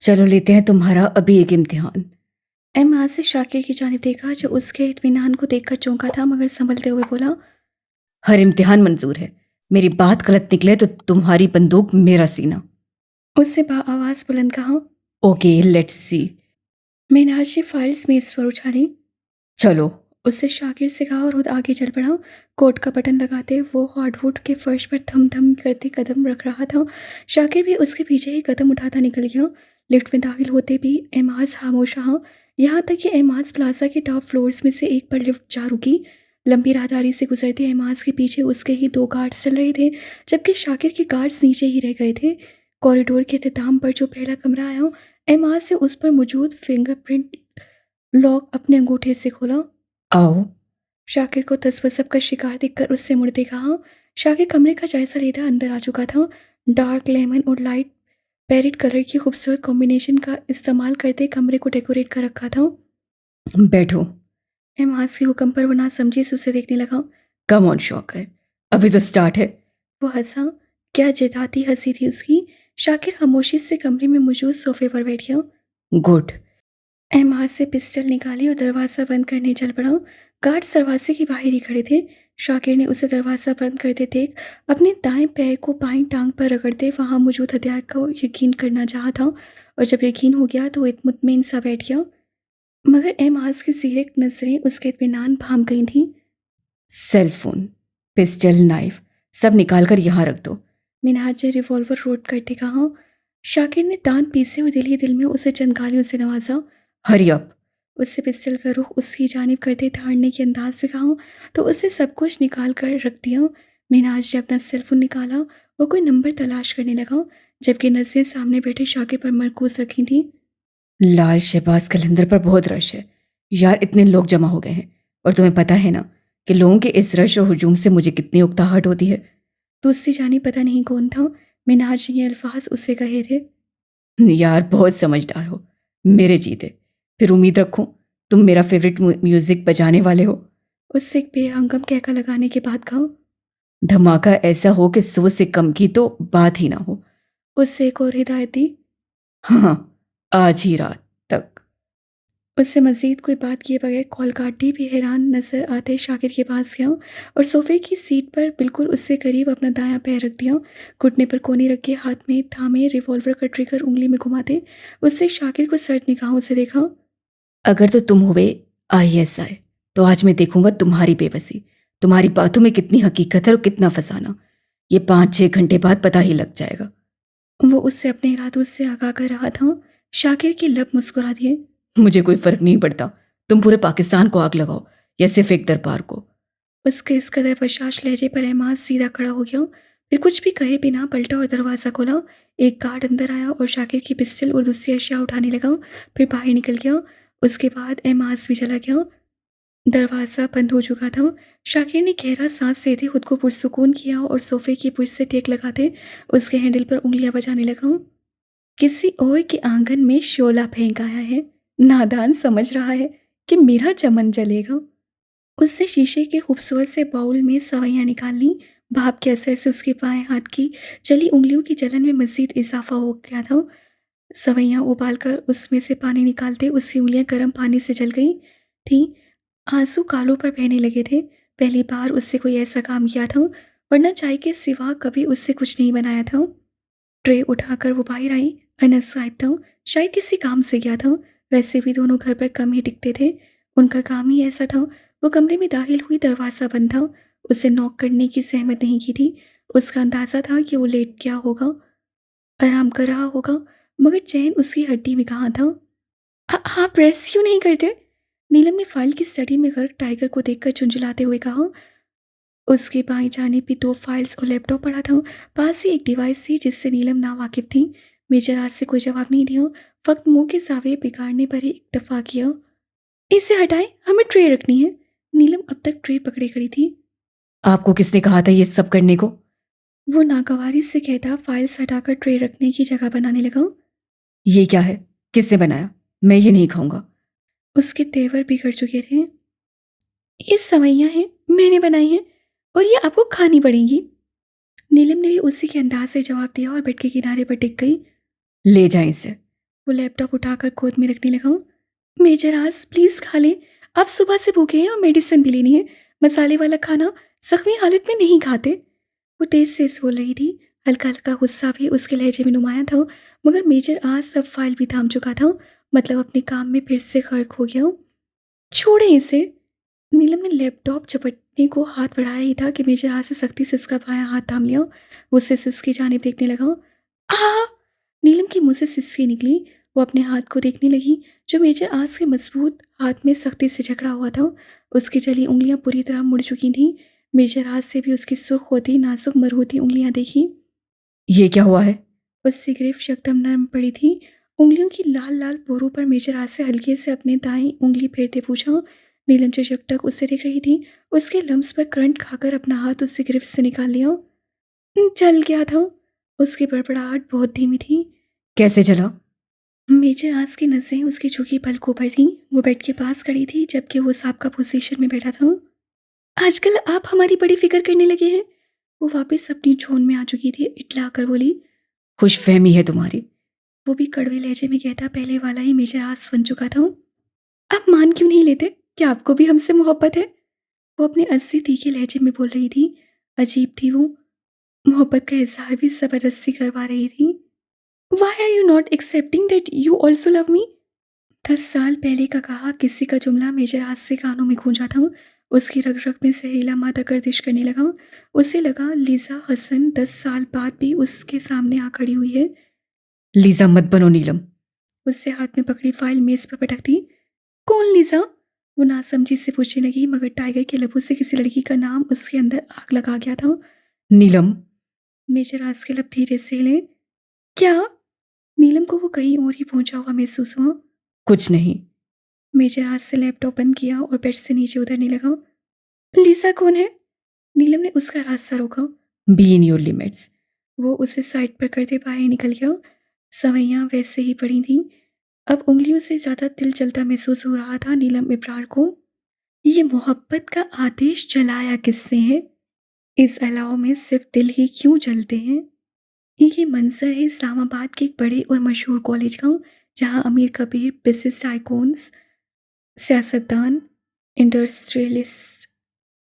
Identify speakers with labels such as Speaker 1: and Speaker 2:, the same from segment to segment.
Speaker 1: चलो लेते हैं तुम्हारा अभी एक इम्तिहान। एम से शाकिर की जानिब देखा जो उसके इत्मीनान को देखकर चौंका था मगर संभलते हुए बोला, हर इम्तिहान मंजूर है। मेरी बात गलत निकले तो तुम्हारी बंदूक मेरा सीना। उससे आवाज बुलंद कहा, okay let's see. Meenakshi files मेज पर उछाली। चलो, उससे शाकिर से कहा और खुद आगे चल पड़ा। कोट का बटन लगाते वो हार्डवुड के फर्श पर थम थम करते कदम रख रहा था। शाकिर भी उसके पीछे ही कदम उठाता निकल गया। लिफ्ट में दाखिल होते भी एमाज खामोश रहा, यहाँ तक कि एमाज प्लाजा के टॉप फ्लोर्स में से एक पर लिफ्ट जा रुकी। लंबी राहदारी से गुजरते एमाज के पीछे उसके ही दो गार्ड्स चल रहे थे, जबकि शाकिर के गार्ड्स नीचे ही रह गए थे। कॉरिडोर के अख्ताम पर जो पहला कमरा आया, एमाज से उस पर मौजूद फिंगरप्रिंट लॉक अपने अंगूठे से खोला। आओ। शाकिर को तसव्वुब का शिकार देखकर उससे मुड़ते कहा। शाकिर कमरे का जायजा लेता अंदर आ चुका था। डार्क लेमन और लाइट पैरेट कलर की खूबसूरत कॉम्बिनेशन का इस्तेमाल करते कमरे को डेकोरेट कर रखा था। बैठो। एमाज के हुक्म पर वो ना समझी से उसे देखने लगा। कम ऑन शॉकर, अभी तो स्टार्ट है। वो हंसा। क्या जिताती हंसी थी उसकी। शाकिर खामोशी से कमरे में मौजूद सोफे पर बैठ गया। गुड। एमाज से पिस्टल निकाली और दरवाज़ा बंद करने चल पड़ा। गार्ड दरवाजे के बाहर ही खड़े थे। शाकिर ने उसे दरवाज़ा बंद करते देख अपने दाएं पैर को बाईं टांग पर रगड़ते वहां मौजूद हथियार को यकीन करना चाहा था, और जब यकीन हो गया तो मुतमईन सा बैठ गया। मगर एमाज की सीरियस नजरें उसके इत्मीनान भांप गई थीं। सेल फोन, पिस्टल, नाइफ सब निकाल कर यहाँ रख दो। मिनहाज ने रिवॉल्वर रोड करते कहा। शाकिर ने दांत पीसे और दिल ही दिल में उसे चंद गालियों से नवाजा। Hurry up. उससे पिस्टल का रुख उसकी जानिब करते धाड़ने के अंदाज में कहा तो उससे सब कुछ निकाल कर रख दिया। मिनहाज ने अपना सेलफोन निकाला और कोई नंबर तलाश करने लगा, जबकि नजरें सामने बैठे शाकिर पर मरकूज रखी थी। लाल शहबाज कलंदर पर बहुत रश है यार, इतने लोग जमा हो गए हैं और तुम्हें पता है ना कि लोगों के इस रश और हुजूम से मुझे कितनी उकताहट होती है। तो उससे जानी पता नहीं कौन था, मिनहाज ने ये अल्फाज उससे कहे थे। यार बहुत समझदार हो, मेरे जीते। फिर उम्मीद रखूं तुम मेरा फेवरेट म्यूजिक बजाने वाले हो। उससे एक बेहंगम कहका लगाने के बाद कहा, धमाका ऐसा हो कि 100 से कम की तो बात ही ना हो। उससे एक और हिदायत दी। हाँ, आज ही रात तक। उससे मजीद कोई बात किए बगैर कॉल काटी भी हैरान नजर आते शाकिर के पास गया और सोफे की सीट पर बिल्कुल उससे करीब अपना दायां पैर रख दिया। घुटने पर कोनी रख के हाथ में थामे रिवॉल्वर का ट्रिगर उंगली में घुमाते उससे शाकिर को सर्द निगाहों से देखा। अगर तो तुम हुए ISI तो आज मैं देखूंगा तुम्हारी बेबसी, तुम्हारी बातों में कितनी हकीकत है और कितना फसाना। ये 5-6 घंटे बाद पता ही लग जाएगा। वो उससे अपने इरादों से आगाह कर रहा था। शाकिर के लब मुस्कुरा दिए। मुझे कोई फर्क नहीं पड़ता, तुम पूरे पाकिस्तान को आग लगाओ या सिर्फ एक दरबार को। उसके इस कदर बशाश लहजे पर एहमास सीधा खड़ा हो गया, फिर कुछ भी कहे बिना पलटा और दरवाज़ा खोला। एक गार्ड अंदर आया और शाकिर की पिस्टल और दूसरी अशिया उठाने लगा, फिर बाहर निकल गया। उसके बाद एहमास भी चला गया। दरवाज़ा बंद हो चुका था। शाकिर ने गहरा सांस लेते खुद को पुरसुकून किया और सोफे की पुर्ज से टेक लगाते उसके हैंडल पर उंगलियां बजाने लगा। किसी और के आंगन में शोला फेंक आया है, नादान समझ रहा है कि मेरा चमन जलेगा। उससे शीशे के खूबसूरत से बाउल में सवैयां निकाल ली। भाप के असर से उसके बाएं हाथ की जली उंगलियों की जलन में मजीद इजाफा हो गया था। सवैयां उबालकर उसमें से पानी निकालते उसकी उंगलियां गर्म पानी से जल गई थीं। आंसू गालों पर बहने लगे थे। पहली बार उससे कोई ऐसा काम किया था, वरना चाय के सिवा कभी उससे कुछ नहीं बनाया था। ट्रे उठाकर वो बाहर आई। अनस गायब था, शायद किसी काम से गया था। वैसे भी दोनों घर पर कम ही टिकते थे, उनका काम ही ऐसा था। वो कमरे में दाखिल हुई, दरवाज़ा बंद था। उसे नॉक करने की सहमत नहीं की थी। उसका अंदाज़ा था कि वो लेट गया होगा, आराम कर रहा होगा, मगर चैन उसकी हड्डी में कहाँ था। आप प्रेस क्यों नहीं करते? नीलम ने फाइल की स्टडी में गर्क टाइगर को देखकर झुंझुलाते हुए कहा। उसके बाएं जानिब भी 2 फाइल्स और लैपटॉप पड़ा था। पास ही एक डिवाइस थी जिससे नीलम नावाकिफ थी। मेजर आज से कोई जवाब नहीं दिया, फक्त मुंह के सावे बिगाड़ने पर ही इक्तफा किया। इसे हटाएं, हमें ट्रे रखनी है। नीलम अब तक ट्रे पकड़े खड़ी थी। आपको किसने कहा था ये सब करने को? वो नागवारी से कहता फाइल्स हटाकर ट्रे रखने की जगह बनाने लगा। ये क्या है, किसने बनाया? मैं ये नहीं खाऊंगा। उसके तेवर बिगड़ चुके थे। ये सवैयां हैं, मैंने बनाई हैं और ये आपको खानी पड़ेंगी। नीलम ने भी उसी के अंदाज से जवाब दिया और बेड के किनारे पर टिक गई। ले जाएं इसे। वो लैपटॉप उठाकर गोद में रखने लगा। मेजर आज प्लीज़ खा लें, आप सुबह से भूखे हैं और मेडिसिन भी लेनी है। मसाले वाला खाना जख्मी हालत में नहीं खाते। वो तेज तेज बोल रही थी। हल्का हल्का गुस्सा भी उसके लहजे में नुमाया था, मगर मेजर आज सब फाइल भी थाम चुका था, मतलब अपने काम में फिर से गर्क हो गया। छोड़े इसे। नीलम ने लैपटॉप चपटने को हाथ बढ़ाया ही था कि मेजर हाथ से सख्ती से उसका बायां हाथ थाम लिया। वो उससे उसकी जानिब देखने लगा। आ! नीलम की मुंह से सिसकी निकली। वो अपने हाथ को देखने लगी जो मेजर आज के मजबूत हाथ में सख्ती से जकड़ा हुआ था। उसकी जली उंगलियां पूरी तरह मुड़ चुकी थीं। मेजर हाथ से भी उसकी सुर्ख होती नाजुक मरहूती उंगलियां देखी। ये क्या हुआ है? उसकी गिरफ्त एकदम नर्म पड़ी थी। उंगलियों की लाल लाल पोरों पर मेजर हाथ से हल्के से अपने दाएं उंगली फेरते पूछा। नीलम जो जब तक उससे देख रही थी, उसके लम्स पर करंट खाकर अपना हाथ उसकी गिरफ्त से निकाल लिया। जल गया था। उसकी बड़बड़ाहट बहुत धीमी थी। कैसे जला? मेजर आज की नसें उसकी झुकी पलकों पर थीं। वो बेड के पास खड़ी थी जबकि वो सांप का पोजीशन में बैठा था। आजकल आप हमारी बड़ी फिक्र करने लगे हैं। वो वापस अपनी जोन में आ चुकी थी। इटला कर बोली। खुशफहमी है तुम्हारी। वो भी कड़वे लहजे में कहता पहले वाला ही मेजर आज बन चुका था। आप मान क्यों नहीं लेते? क्या आपको भी हमसे मोहब्बत है? वो अपने अस्सी तीखे लहजे में बोल रही थी। अजीब थी वो। मोहब्बत का इजहार भी जबरदस्ती करवा रही थी। Why are you not accepting that you also love me? 10 साल पहले का कहा किसी का जुमला मेजर हाथ से कानों में गूंजा था। उसकी रग रग में जहरीला मादा गर्दिश करने लगा। उसे लगा लीजा हसन 10 साल बाद भी उसके सामने आ खड़ी हुई है। लीजा मत बनो नीलम। उससे हाथ में पकड़ी फाइल मेज पर पटक दी। कौन लीजा? वो नासमझी से पूछने लगी, मगर टाइगर के लबों से किसी लड़की का नाम उसके अंदर आग लगा गया था। नीलम। मेजर आज के लब धीरे से हिले। क्या? नीलम को वो कहीं और ही पहुंचा हुआ महसूस हुआ। कुछ नहीं। मेजर हाथ से लैपटॉप बंद किया और बेड से नीचे उतरने लगा। लीसा कौन है? नीलम ने उसका रास्ता रोका। Be in your limits. वो उसे साइड पर करते बाहर निकल गया। सवैयां वैसे ही पड़ी थीं। अब उंगलियों से ज्यादा दिल जलता महसूस हो रहा था नीलम इब्रार को। ये मोहब्बत का आतिश जलाया किससे है? इस अलाव में सिर्फ दिल ही क्यों जलते हैं? ये मंजर है इस्लामाबाद के एक बड़े और मशहूर कॉलेज का, जहां अमीर कबीर बिजनेस आइकॉन्स, सियासतदान, इंडस्ट्रियलिस्ट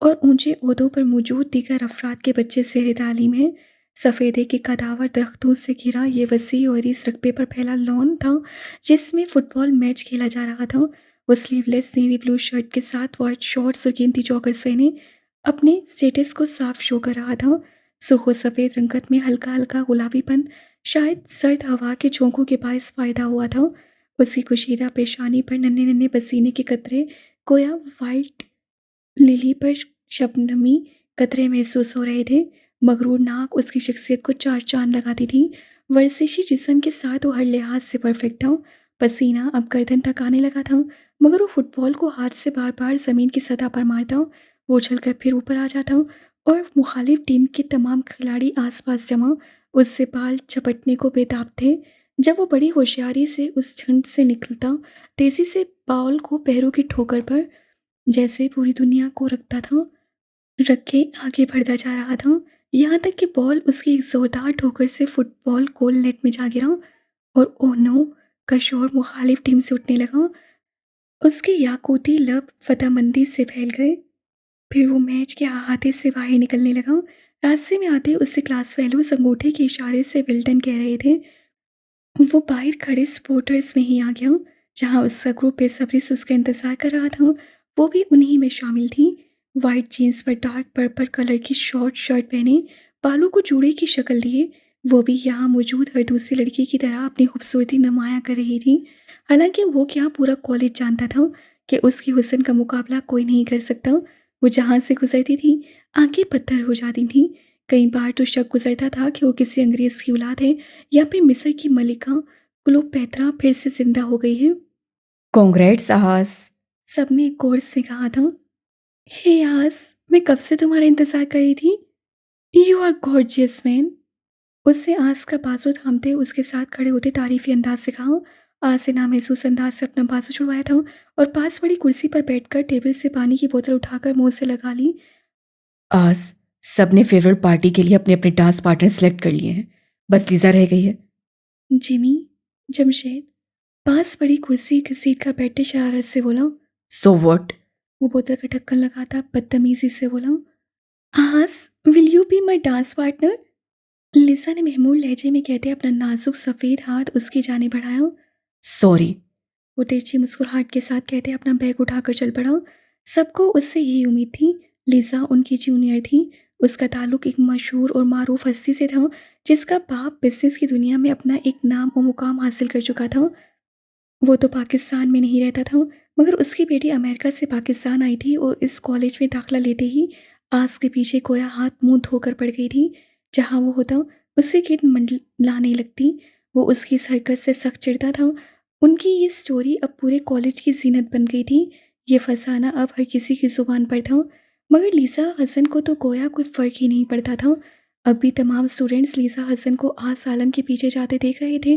Speaker 1: और ऊंचे ओहदों पर मौजूद दीगर अफराद के बच्चे ज़ेर तालीम हैं। सफ़ेदे के कदावर दरख्तों से घिरा ये वसी और इस रकबे पर फैला लॉन था जिसमें फुटबॉल मैच खेला जा रहा था। वो स्लीवलेस नेवी ब्लू शर्ट के साथ वाइट शॉर्ट्स और कीमती जॉगर्स पहने अपने स्टेटस को साफ शो कर रहा था। सुर्ख सफ़ेद रंगत में हल्का हल्का गुलाबीपन शायद सर्द हवा के झोंकों के बायस पैदा हुआ था। उसकी कुशीदा पेशानी पर नन्हे नन्हे पसीने के कतरे गोया वाइट लिली पर शबनमी कतरे महसूस हो रहे थे। मगरूर नाक उसकी शख्सियत को चार चांद लगाती थी। वर्जिशी जिस्म के साथ वो हर लिहाज से परफेक्ट था। पसीना अब गर्दन तक आने लगा था, मगर वो फुटबॉल को हाथ से बार बार ज़मीन की सतह पर मारता। वो उछलकर फिर ऊपर आ जाता और मुखालिफ टीम के तमाम खिलाड़ी आसपास जमा उससे बाल चपटने को बेताब थे। जब वो बड़ी होशियारी से उस झुंड से निकलता, तेज़ी से बॉल को पैरों की ठोकर पर जैसे पूरी दुनिया को रखता था, रख के आगे बढ़ता जा रहा था, यहाँ तक कि बॉल उसकी एक जोरदार ठोकर से फुटबॉल गोल नेट में जा गिरा और ओह नो का शोर मुखालिफ टीम से उठने लगा। उसके याकूती लब फतहमंदी से फैल गए। फिर वो मैच के अहाते से बाहर निकलने लगा। रास्ते में आते उससे क्लास फेलोज अंगूठे के इशारे से विल्टन कह रहे थे। वो बाहर खड़े सपोर्टर्स में ही आ गया, जहाँ उसका ग्रुप बेसब्री से उसका इंतजार कर रहा था। वो भी उन्हीं में शामिल थी। वाइट जीन्स पर डार्क पर्पल कलर की शॉर्ट शर्ट पहने, बालों को जूड़े की शक्ल दिए, वो भी यहाँ मौजूद हर दूसरी लड़की की तरह अपनी खूबसूरती नुमाया कर रही थी। हालांकि वो क्या पूरा कॉलेज जानता था कि उसकी हुस्न का मुकाबला कोई नहीं कर सकता। वो जहाँ से गुजरती थी आंखें पत्थर हो जाती थीं। कई बार तो शक गुजरता था कि वो किसी अंग्रेज़ की औलाद है या फिर मिस्र की मलिका क्लोपेत्रा फिर से जिंदा हो गई है। कांग्रेट्स आहास, सबने एक कोर्स में कहा था। हे यास, मैं कब से तुम्हारा इंतजार कर रही थी। You are gorgeous man. उससे आस का बाजू थामते उसके साथ खड़े होते तारीफी अंदाज से कहा। आज से नामहसूस अंदाज से अपना बाजू छुड़वाया था और पास बड़ी कुर्सी पर बैठकर टेबल से पानी की बोतल उठाकर मुंह से लगा ली। आज सबने फेयरवेल पार्टी के लिए अपने अपने डांस पार्टनर सेलेक्ट कर लिए हैं, बस लीजा रह गई है। जिमी, जमशेद, पास पड़ी कुर्सी घसीट कर बैठे शरारत से बोला, सो वॉट? वो बोतल का ढक्कन लगाता बदतमीजी से बोला, as will you be my dance partner? Lisa ने महमूद लहजे में कहते अपना नाजुक सफ़ेद हाथ उसकी जाने बढ़ाया। सॉरी, वो तिरछी मुस्कुराहट के साथ कहते अपना बैग उठाकर चल पड़ा। सबको उससे यही उम्मीद थी। लिसा उनकी जूनियर थी। उसका ताल्लुक एक मशहूर और मारूफ हस्ती से था, जिसका बाप बिजनेस की दुनिया में अपना एक नाम और मुकाम हासिल कर चुका था। वो तो पाकिस्तान में नहीं रहता था, मगर उसकी बेटी अमेरिका से पाकिस्तान आई थी और इस कॉलेज में दाखिला लेते ही आस के पीछे गोया हाथ मुंह धोकर पड़ गई थी। जहाँ वो होता उससे गिर मंडलाने लगती। वो उसकी इस हरकत से सख्त चिढ़ता था। उनकी ये स्टोरी अब पूरे कॉलेज की जीनत बन गई थी। ये फसाना अब हर किसी की ज़ुबान पर था। मगर लीसा हसन को तो गोया कोई फ़र्क ही नहीं पड़ता था। अब भी तमाम स्टूडेंट्स लीसा हसन को आस आलम के पीछे जाते देख रहे थे।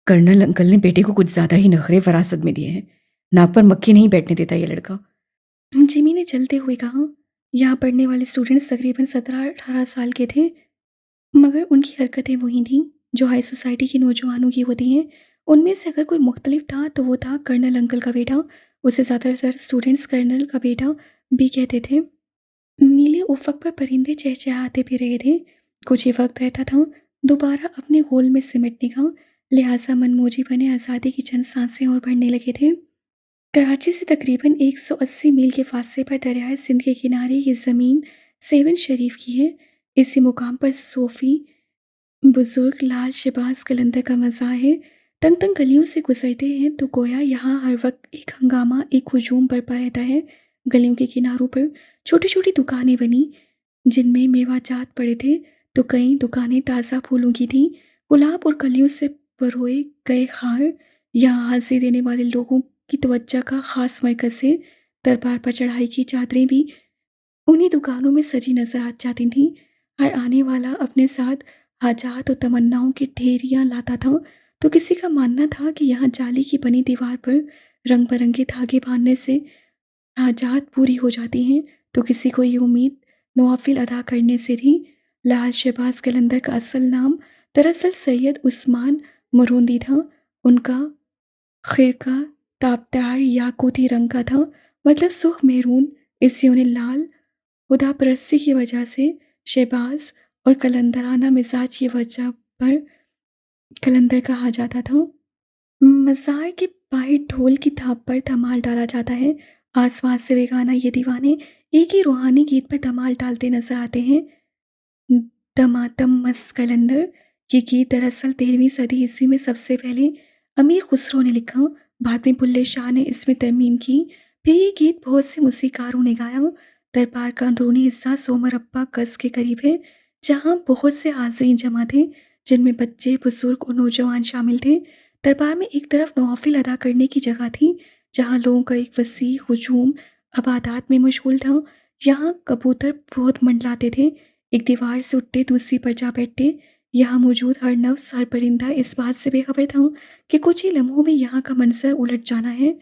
Speaker 1: कर्नल अंकल ने बेटे को कुछ ज़्यादा ही नखरे फरासत में दिए हैं। नाक पर मक्खी नहीं बैठने देता ये लड़का। जिमी ने चलते हुए कहा। यहाँ पढ़ने वाले स्टूडेंट्स तकरीबन 17-18 साल के थे, मगर उनकी हरकतें वही थीं जो हाई सोसाइटी के नौजवानों की होती हैं। उनमें से अगर कोई मुख्तलिफ था तो वो था कर्नल अंकल का बेटा। उसे ज़्यादातर स्टूडेंट्स कर्नल का बेटा भी कहते थे। नीले उफक पर परिंदे चहचहाते भी रहे थे। कुछ ही वक्त रहता था दोबारा अपने गोल में सिमटने का, लिहाजा मनमोजी बने आज़ादी की चंद सांसें और भरने लगे थे। कराची से तकरीबन 180 मील के फासले पर दरियाए सिंध के किनारे ये ज़मीन सेवन शरीफ की है। इसी मुकाम पर सोफ़ी बुजुर्ग लाल शहबाज कलंदर का मज़ार है। तंग तंग गलियों से गुजरते हैं तो गोया यहाँ हर वक्त एक हंगामा, एक हुजूम बरपा रहता है। गलियों के किनारों पर छोटी छोटी दुकानें बनी, जिनमें मेवाजात पड़े थे, तो कई दुकानें ताज़ा फूलों की थीं। गुलाब और कलियों से परोए गए खार यहाँ हाजिर देने वाले लोगों की तवज्जो का ख़ास मरकज़ है। दरबार पर चढ़ाई की चादरें भी उन्हीं दुकानों में सजी नजर आ जाती थीं। हर आने वाला अपने साथ हाजात और तमन्नाओं की ढेरियाँ लाता था। तो किसी का मानना था कि यहाँ जाली की बनी दीवार पर रंग बिरंगे धागे बांधने से हाजात पूरी हो जाती हैं, तो किसी को ये उम्मीद नवाफिल अदा करने से थी। लाल शहबाज कलंदर का असल नाम दरअसल सैयद उस्मान मरूंदी था। उनका खिरका ताबदार याकूती रंग का था, मतलब सुर्ख मेरून। इससे उन्हें लाल खुदा परस्ती की वजह से शहबाज और कलंदराना मिजाज की वजह पर कलंदर कहा जाता था। मज़ार के बाहर ढोल की थाप पर धमाल डाला जाता है। आसपास से बेगाना ये दीवाने एक ही रूहानी गीत पर धमाल डालते नजर आते हैं। दमादम मस्त कलंदर। ये गीत दरअसल 13वीं सदी ईस्वी में सबसे पहले अमीर खुसरो ने लिखा। बाद में बुल्ले शाह ने इसमें तरमीम की। फिर ये गीत बहुत से मूसीकारों ने गाया। दरबार का अंदरूनी हिस्सा 100 मरबा गज के करीब है, जहाँ बहुत से हाज़रीन जमा थे, जिनमें बच्चे, बुजुर्ग और नौजवान शामिल थे। दरबार में एक तरफ नवाफिल अदा करने की जगह थी, जहाँ लोगों का एक वसी हुजूम अबादात में मशगूल था। यहाँ कबूतर बहुत मंडलाते थे, एक दीवार से उठते दूसरी पर जा बैठते। यहाँ मौजूद हर नफ्स, हर परिंदा इस बात से बेखबर था कि कुछ ही लम्हों में यहाँ का मंजर उलट जाना है।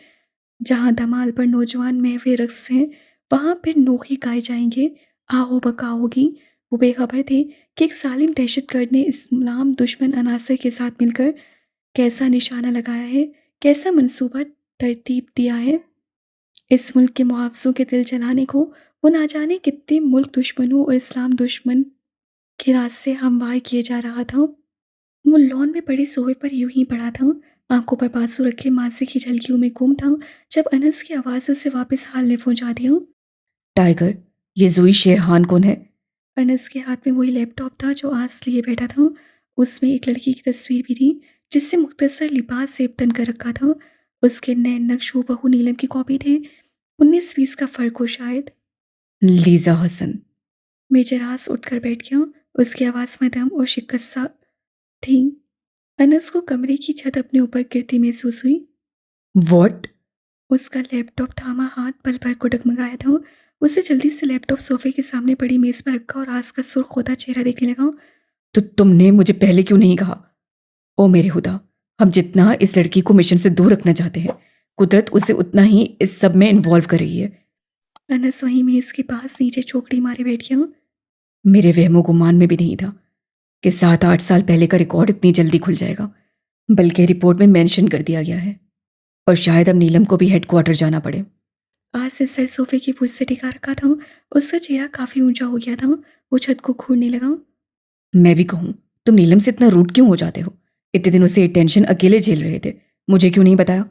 Speaker 1: जहाँ धमाल पर नौजवान महवे रक्स हैं, वहाँ फिर नोखे गाए जाएंगे, आओ बका होगी। वो बेखबर थे कि एक सालिम दहशतगर्द ने इस्लाम दुश्मन अनासर के साथ मिलकर कैसा निशाना लगाया है, कैसा मंसूबा तरतीब दिया है। इस मुल्क के मुआवज़ों के दिल जलाने को वो ना जाने कितने मुल्क दुश्मनों और इस्लाम दुश्मन के रास्ते हमवार किए जा रहा था। वो लॉन में पड़े सोफे पर यूं ही पड़ा था, आंखों पर बाजू रखे मासी की झलकियों में गुम था, जब अनस की आवाज़ उसे वापस हाल में पहुंचा दिया। टाइगर, ये जुई शेरहान कौन है? अनस के हाथ में वही लैपटॉप था जो आज लिए बैठा था। उसमें एक लड़की की तस्वीर भी थी, जिससे मुख्तसर लिबास से तन कर रखा था। उसके नए नक्श हूबहू नीलम की कॉपी थे। 19-20 का फ़र्क हो शायद। लीजा हसन। मेजर आस उठकर बैठ गया। उसकी आवाज़ मध्यम और शिकस्ता थी। अनस को कमरे की छत अपने ऊपर गिरती महसूस हुई। वॉट? उसका लैपटॉप थामा हाथ पल भर को डगमगाया था। उसे जल्दी से लैपटॉप सोफे के सामने पड़ी मेज पर रखा और आस का सुर्ख होता चेहरा देखने लगा। तो तुमने मुझे पहले क्यों नहीं कहा? ओ मेरे खुदा, हम जितना इस लड़की को मिशन से दूर रखना चाहते हैं, कुदरत उसे उतना ही इस सब में इन्वॉल्व कर रही है। अनस वहीं मेज के पास नीचे चौकड़ी मारे बैठ गया। मेरे वहमो गुमान में भी नहीं था कि 7-8 साल पहले का रिकॉर्ड इतनी जल्दी खुल जाएगा। बल्कि रिपोर्ट में मेंशन कर दिया गया है। और शायद अब नीलम को भी हेडक्वार्टर जाना पड़े। आज से सर सोफे की पुर्ज से टिका रखा था। उसका चेहरा काफी ऊंचा हो गया था। वो छत को घूरने लगा। मैं भी कहूँ, तुम नीलम से इतना रूड क्यों हो जाते हो? इतने दिनों से ये टेंशन अकेले झेल रहे थे, मुझे क्यों नहीं बताया?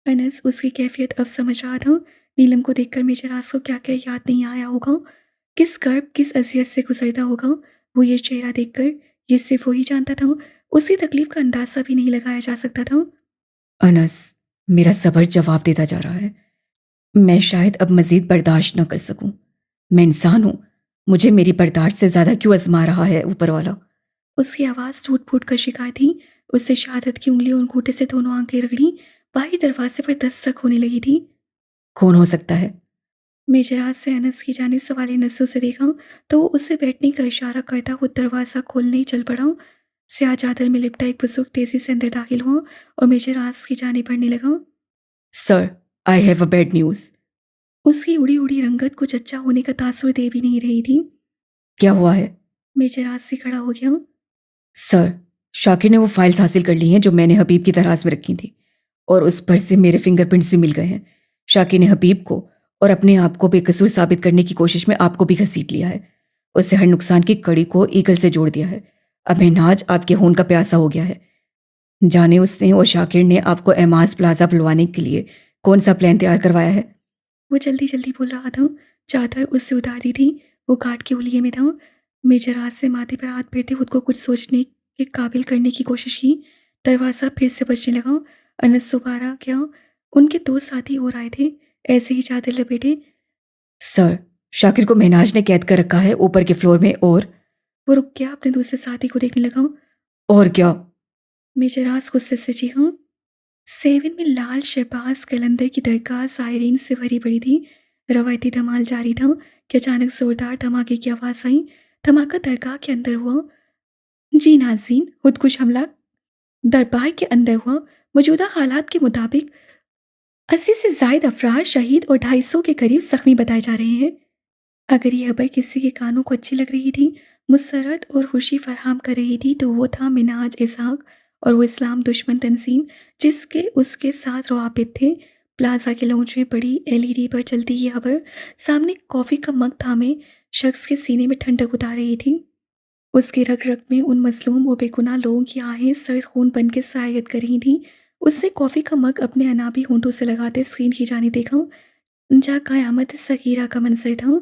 Speaker 1: अनस उसकी कैफियत अब समझ रहा था। नीलम को देखकर मेजर राज को क्या क्या याद नहीं आया होगा, किस कर्ब किस अजियत से गुजरता होगा। वो ये चेहरा देखकर ये सिर्फ वही जानता था। उसकी तकलीफ का अंदाजा भी नहीं लगाया जा सकता था। अनस, मेरा सब्र जवाब देता जा रहा है। मैं शायद अब मजीद बर्दाश्त न कर सकूं। मैं इंसान हूं, मुझे मेरी बर्दाश्त से ज्यादा क्यों आजमा रहा है ऊपर वाला? उसकी आवाज़ टूट फूट का शिकार थी। उससे शहादत की उंगली और अंगूठे से दोनों आंखें रगड़ी। बाहर दरवाजे पर दस्तक होने लगी थी। कौन हो सकता है? मेजराज से अनस की जानिब सवाली नजरों से देखा तो वो उससे बैठने का इशारा करता वो दरवाज़ा खोलने ही चल पड़ा। स्याह चादर में लिपटा एक बुजुर्ग तेजी से अंदर दाखिल हुआ और मेजराज की जानिब बढ़ने लगा। Sir, I have a bad news. उसकी उड़ी उड़ी रंगत कुछ अच्छा होने का तासुर दे भी नहीं रही थी। क्या हुआ है? मेजराज से खड़ा हो गया। सर, शाकिर ने वो फाइल्स हासिल कर ली हैं जो मैंने हबीब की दराज में रखी थी, और उस पर से मेरे फिंगरप्रिंट्स भी मिल गए हैं। शाकिर ने हबीब को और अपने आप को बेकसूर साबित करने की कोशिश में आपको भी घसीट लिया है। उससे हर नुकसान की कड़ी को ईगल से जोड़ दिया है। अब महनाज आपके खून का प्यासा हो गया है। जाने उसने और शाकिर ने आपको एमाज प्लाजा बुलवाने के लिए कौन सा प्लान तैयार करवाया है? वो जल्दी जल्दी बोल रहा था। चादर उससे उतार दी थी। वो काट के उलिये में था। मेजर हाथ से माथे पर हाथ फेरते खुद को कुछ सोचने के काबिल करने की कोशिश की। दरवाज़ा फिर से बजने लगा। अनस दोबारा क्या? उनके दो साथी और आए थे, ऐसे ही चादर लपेटे। सर, शाकिर को महनाज ने कैद कर रखा है ऊपर के फ्लोर में। और वो रुक गया, अपने दूसरे साथी को देखने लगा। और क्या? मेजराज गुस्से से जी हाँ। सेवन में लाल शहबाज कलंदर की दरगाह सायरीन से भरी पड़ी थी। रवायती धमाल जारी था कि अचानक जोरदार धमाके की आवाज़ आई। धमाका दरगाह के अंदर हुआ। जी नाज़रीन, खुदकुश हमला दरबार के अंदर हुआ। मौजूदा हालात के मुताबिक 80 से जायद अफराद शहीद और 250 के करीब जख्मी बताए जा रहे हैं। अगर ये खबर किसी के कानों को अच्छी लग रही थी, मुसरत और खुशी फराहम कर रही थी, तो वो था मिनाज इसहाक और वो इस्लाम दुश्मन तंजीम जिसके उसके साथ रवाबित थे। प्लाजा के लॉन्च में पड़ी एलईडी पर चलती ये खबर सामने कॉफ़ी का मग थामे शख्स के सीने में ठंडक उतार रही थी। उसकी रग रग में उन मजलूम और बेगुनाह लोगों की आहें सर्द खून बन के सरायत कर रही थीं। उसने कॉफ़ी का मग अपने अनाबी होंठों से लगाते स्क्रीन की जाने देखा, जहाँ क़यामत सगीरा का मंजर था।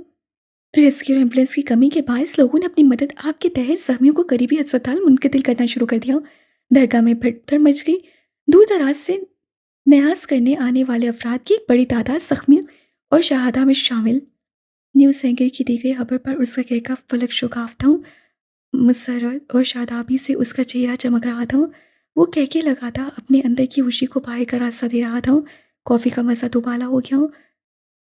Speaker 1: रेस्क्यू एम्बुलेंस की कमी के बायस लोगों ने अपनी मदद आप के तहत जख्मियों को करीबी अस्पताल मुंतकिल करना शुरू कर दिया। दरगाह में भगदड़ मच गई। दूर दराज से न्याज करने आने वाले अफराद की एक बड़ी तादाद जख्मी और शहादा में शामिल। न्यूज़ एंकर की दी गई खबर पर उसका कहका फलक शुगाफ था। मुसर्रत और शादाबी से उसका चेहरा चमक रहा था। वो कहके लगा था, अपने अंदर की खुशी को बाहर का रास्ता दे रहा था। कॉफ़ी का मज़ा दोबाला हो गया।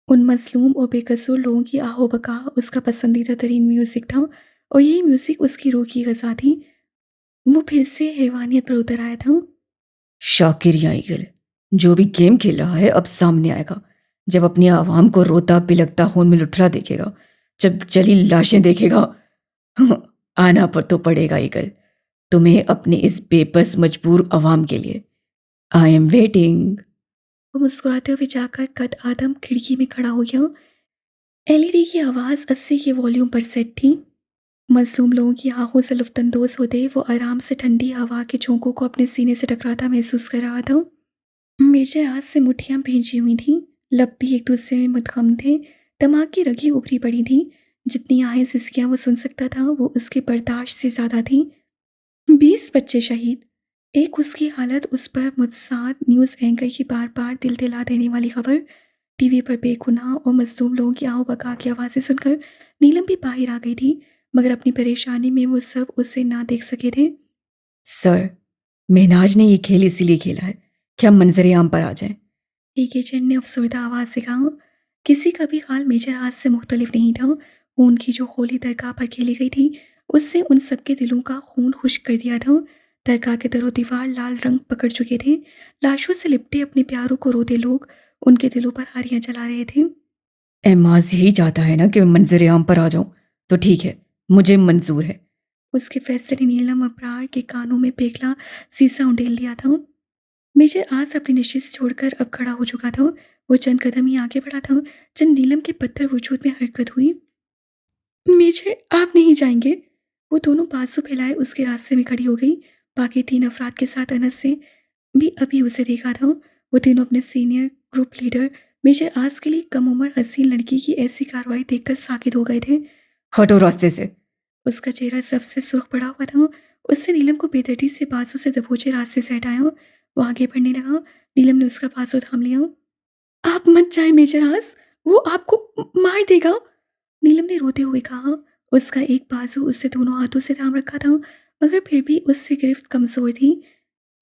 Speaker 1: उन मज़लूम और बेकसूर लोगों की आहो बका उसका पसंदीदा तरीन म्यूज़िक था और यही म्यूज़िक उसकी रूह की ग़ज़ा थी। वो फिर से हैवानियत पर उतर आया था। शाकिर या ईगल, जो भी गेम खेल रहा है अब सामने आएगा। जब अपनी आवाम को रोता बिलखता खून में लुटरा देखेगा, जब जली लाशें देखेगा, आना पर तो पड़ेगा ईगल, तुम्हें अपने इस बेबस मजबूर आवाम के लिए। I am waiting. वो मुस्कुराते हुए जाकर कद आदम खिड़की में खड़ा हो गया। एलईडी की आवाज़ 80 के वॉल्यूम पर सेट थी। मज़लूम लोगों की आंखों से लुफ्तंदोज़ होते वो आराम से ठंडी हवा के झोंकों को अपने सीने से टकराता महसूस कर रहा था। मेजर हाथ से मुट्ठियाँ भींची हुई थीं, लब भी एक दूसरे में मुद्गम थे, दिमाग की रगें उभरी पड़ी थीं। जितनी आहें सिसकियाँ वो सुन सकता था वो उसके बर्दाश्त से ज़्यादा थीं। 20 बच्चे शहीद। एक उसकी हालत उस पर मुतसाद न्यूज़ एंकर की बार बार दिल दिला देने वाली खबर। टीवी पर बेगुनाह और मजलूम लोगों की आहो बका की आवाज़ें सुनकर नीलम भी बाहर आ गई थी, मगर अपनी परेशानी में वो सब उसे ना देख सके थे। सर, महनाज ने ये खेल इसीलिए खेला है कि हम मंजर आम पर आ जाएं। एक एजेंट ने अफसरदा आवाज़ से कहा। किसी का भी हाल मेजर हाथ से मुख्तलिफ नहीं था। खून की जो होली दरगाह पर खेली गई थी उससे उन सबके दिलों का खून खुश्क कर दिया था। दरगाह के दरो दीवार लाल रंग पकड़ चुके थे। लाशों से लिपटे अपने प्यारों को रोते लोग उनके दिलों पर हारियां जला रहे थे। एमाज यही चाहता है ना कि मैं मंजर आम पर आ जाऊं, तो ठीक है, मुझे मंजूर है। उसके फैसले ने नीलम अबरार के कानों में पिघला शीशा उंडेल दिया था। मेजर आस अपनी नशिश छोड़कर अब खड़ा हो चुका था। वो चंद कदम ही आगे बढ़ा था जब नीलम के पत्थर वजूद में हरकत हुई। मेजर, आप नहीं जाएंगे? वो दोनों बाजू फैलाए उसके रास्ते में खड़ी हो गई। बाकी 3 अफराद के साथ अनस से भी अभी उसे देखा था। वो तीनों अपने सीनियर ग्रुप लीडर मेजर आस के लिए कम उम्र हसीन लड़की की ऐसी कार्रवाई देखकर साकित हो गए थे। हटो रास्ते से। उसका चेहरा सबसे सुर्ख पड़ा हुआ था। उससे नीलम को बेदर्दी से बाजू से दबोचे रास्ते से हटाया। वो आगे बढ़ने लगा। नीलम ने उसका बाजू थाम लिया। आप मत जाए मेजर आस, वो आपको मार देगा। नीलम ने रोते हुए कहा। उसका एक बाजू उससे दोनों हाथों से थाम रखा था, मगर फिर भी उससे गिरफ्त कमजोर थी।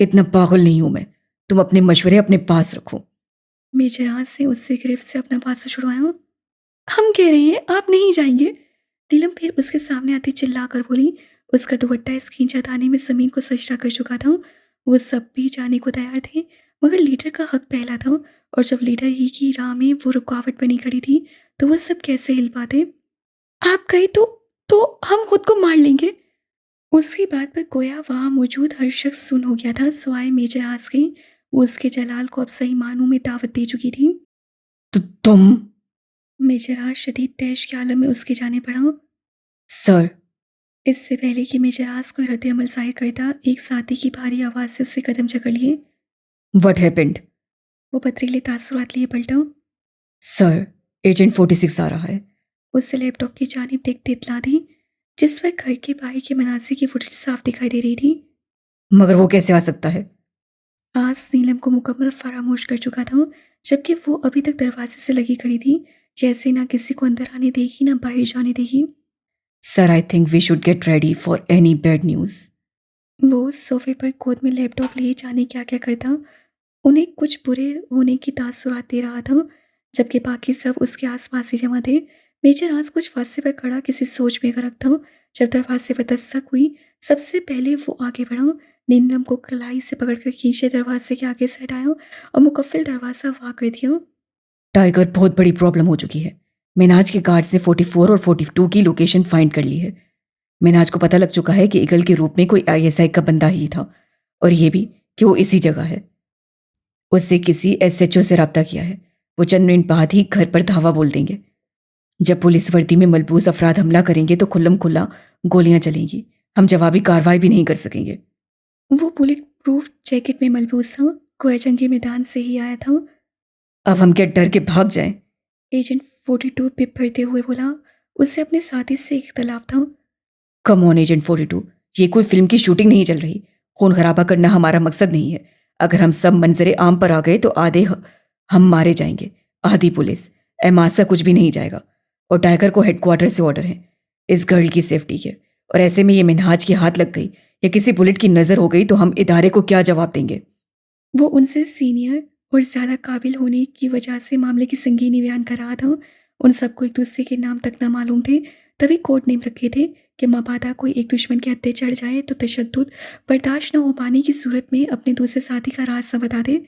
Speaker 1: इतना पागल नहीं हूं मैं, तुम अपने मशवरे अपने पास रखो। मेजर आस से उससे गिरफ्त से अपना बाजू छुड़वाया। हम कह रहे हैं आप नहीं जाएंगे। नीलम फिर उसके सामने आती चिल्लाकर बोली। उसका दुपट्टा इस खींचा ताने में जमीन को सजदा कर चुका था। वो सब भी जाने को तैयार थे, मगर लीडर का हक पहला था, और जब लीडर ही की राह में वो रुकावट बनी खड़ी थी तो वो सब कैसे हिल पाते। आप गए तो हम खुद को मार लेंगे। उसकी बात पर गोया वहां मौजूद हर शख्स सुन हो गया था, सिवाय मेजर आस के। वो उसके जलाल को अब सही मानों में दावत दे चुकी थी। तो तुम? मेजर आस शदीद तैश के आलम में उसके जाने पड़ा। सर। इससे पहले कि मेजर आस को रद्द अमल जाहिर करता, एक साथी की भारी आवाज से उससे कदम जकड़ लिए। What happened? वो पथरीले तासुरात लिए पलटा। सर, एजेंट 46 आ रहा है। उससे लैपटॉप की जानिब देखते इतला दी, जिस पर घर के बाहर के मनाजिर की फुटेज साफ दिखाई दे रही थी। मगर वो कैसे आ सकता है? आस नीलम को मुकम्मल फरामोश कर चुका था, जबकि वो अभी तक दरवाजे से लगी खड़ी थी, जैसे ना किसी को अंदर आने देगी ना बाहर जाने देगी। Sir, I think we should get ready for any bad news. वो सोफे पर गोद में लैपटॉप लिए जाने क्या क्या करता। उन्हें कुछ बुरे होने की तासुरात दे रहा था, जबकि बाकी सब उसके आसपास ही जमा थे। मेजर आज कुछ फांसे पर खड़ा किसी सोच में गर्क था। जब दरवाजे पर दस्तक हुई, सबसे पहले वो आगे बढ़ा। नीलम को कलाई से पकड़कर खींचे दरवाजे के आगे से हटाया और मुकफ्फिल दरवाज़ा वाह कर दिया। टाइगर, बहुत बड़ी प्रॉब्लम हो चुकी है। मिनाज के गार्ड्स ने 44 और 42 की लोकेशन फाइंड कर ली है। मिनाज को पता लग चुका है कि ईगल के रूप में कोई आईएसआई का बंदा ही था, और ये भी कि वो इसी जगह है। उससे किसी एसएचओ से रब्ता किया है। वो चंद मिनट बाद ही घर पर धावा बोल देंगे। जब पुलिस वर्दी में मलबूस अफराद हमला करेंगे तो खुल्लम खुल्ला गोलियां चलेंगी। हम जवाबी कार्रवाई भी नहीं कर सकेंगे। वो बुलेट प्रूफ जैकेट में मलबूस था, गोया जंगी मैदान से ही आया था। अब हम क्या डर के भाग जाएं? एजेंट 42 पिप भरते हुए बोला। उससे अपने साथी से इख्तलाफ था। कम ऑन एजेंट 42, ये कोई फिल्म की शूटिंग नहीं चल रही। खून खराबा करना हमारा मकसद नहीं है। अगर हम सब मंजरे आम पर आ गए तो आधे हम मारे जाएंगे, आधी पुलिस। एमासा कुछ भी नहीं जाएगा। और टाइगर को हेडक्वार्टर से ऑर्डर है इस गर्ल की सेफ्टी के। और ऐसे में ये मिनहाज की हाथ लग गई या किसी बुलेट की नज़र हो गई तो हम इदारे को क्या जवाब देंगे? वो उनसे सीनियर और ज़्यादा काबिल होने की वजह से मामले की संगीनी बयान कर रहा था। उन सबको एक दूसरे के नाम तक ना मालूम थे, तभी कोड नेम रखे थे कि मबादा कोई एक दुश्मन के हत्थे चढ़ जाए तो तशद्दुद बर्दाश्त न हो पाने की सूरत में अपने दूसरे साथी का राज सा बता दे।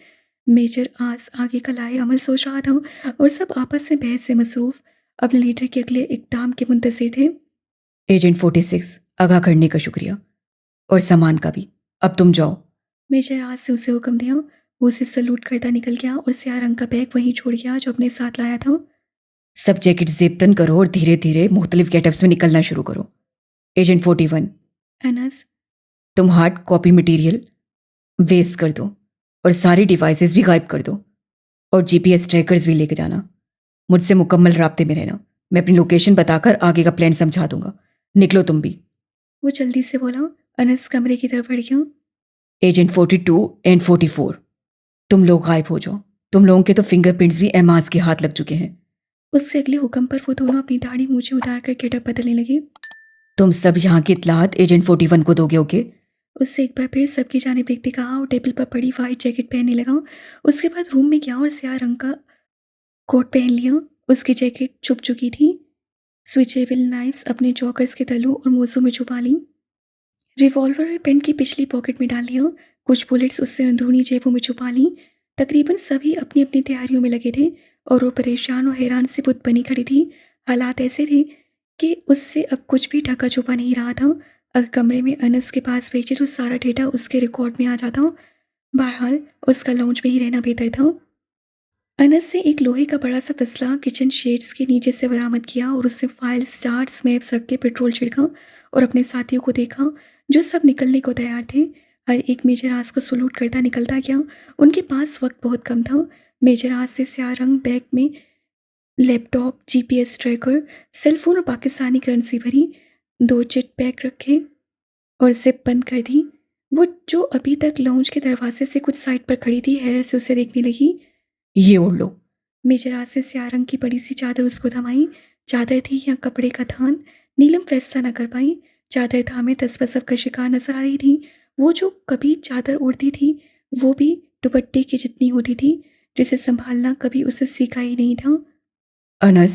Speaker 1: मेजर आस आगे का लाए अमल सोच रहा था, और सब आपस में बहस से मसरूफ अपने लीडर के अगले इकदाम के मुंतज़िर थे। एजेंट 46, आगाह करने का शुक्रिया, और सामान का भी। अब तुम जाओ। मेजर आस से उसे हुक्म दिया। वो उसे सलूट करता निकल गया और स्याह रंग का बैग वहीं छोड़ गया जो अपने साथ लाया था। सब जैकेट जेबतन करो और धीरे धीरे मुख्तलिफ गेटअप्स में निकलना शुरू करो। एजेंट 41, अनस, तुम हार्ड कॉपी मटेरियल वेस्ट कर दो और सारी डिवाइसेस भी गायब कर दो, और जीपीएस ट्रैकर्स भी लेके जाना। मुझसे मुकम्मल राब्ते में रहना। मैं अपनी लोकेशन बताकर आगे का प्लान समझा दूंगा। निकलो तुम भी। वो जल्दी से बोला। अनस कमरे की तरफ बढ़ गया। एजेंट 42 एंड 44, तुम लोग गायब हो जाओ। तुम लोगों के तो फिंगरप्रिंट्स भी एमाज के हाथ लग चुके हैं। उससे अगले हुक्म पर वो दोनों अपनी दाढ़ी मूछें उतार कर गेटअप बदलने लगे। तुम सब यहाँ की इत्तलात एजेंट 41 को दोगे, ओके? उससे एक बार फिर सबकी जानिब देखते कहा और टेबल पर पड़ी वाइट जैकेट पहनने लगा। उसके बाद रूम में गया और स्याह रंग का कोट पहन लिया। उसकी जैकेट छुप चुकी थी। स्विचेबल नाइफ्स अपने जॉकर्स के तलू और मोजों में छुपा ली। रिवॉल्वर पेन की पिछली पॉकेट में डाल लिया। कुछ बुलेट्स उससे अंदरूनी जेबों में छुपा ली। तकरीबन सभी अपनी अपनी तैयारियों में लगे थे, और वो परेशान और हैरान से बुत बनी खड़ी थी। हालात ऐसे थे कि उससे अब कुछ भी ढका छुपा नहीं रहा था। अगर कमरे में अनस के पास भेजे तो सारा डेटा उसके रिकॉर्ड में आ जाता। बहरहाल उसका लाउंज में ही रहना बेहतर था। अनस से एक लोहे का बड़ा सा तसला किचन शेड्स के नीचे से बरामद किया और उससे फाइल्स, चार्ट्स, मैप्स रख के पेट्रोल छिड़का और अपने साथियों को देखा जो सब निकलने को तैयार थे। हर एक मेजर आस को सलूट करता निकलता गया। उनके पास वक्त बहुत कम था। मेजर आस से स्याह रंग बैग में लैपटॉप, जीपीएस ट्रैकर, सेलफोन और पाकिस्तानी करेंसी भरी, 2 चिट पैक रखे और जिप बंद कर दी। वो जो अभी तक लाउंज के दरवाजे से कुछ साइड पर खड़ी थी हैरत से उसे देखने लगी। ये ओढ़ लो। मेजर आस से स्याह रंग की बड़ी सी चादर उसको थमाई। चादर थी या कपड़े का थान, नीलम फैसला न कर पाई। चादर थामे तसबसब का शिकार नजर आ रही थी। वो जो कभी चादर ओढ़ती थी वो भी दुपट्टे की जितनी होती थी, जिसे संभालना कभी उसे सीखा ही नहीं था। अनस।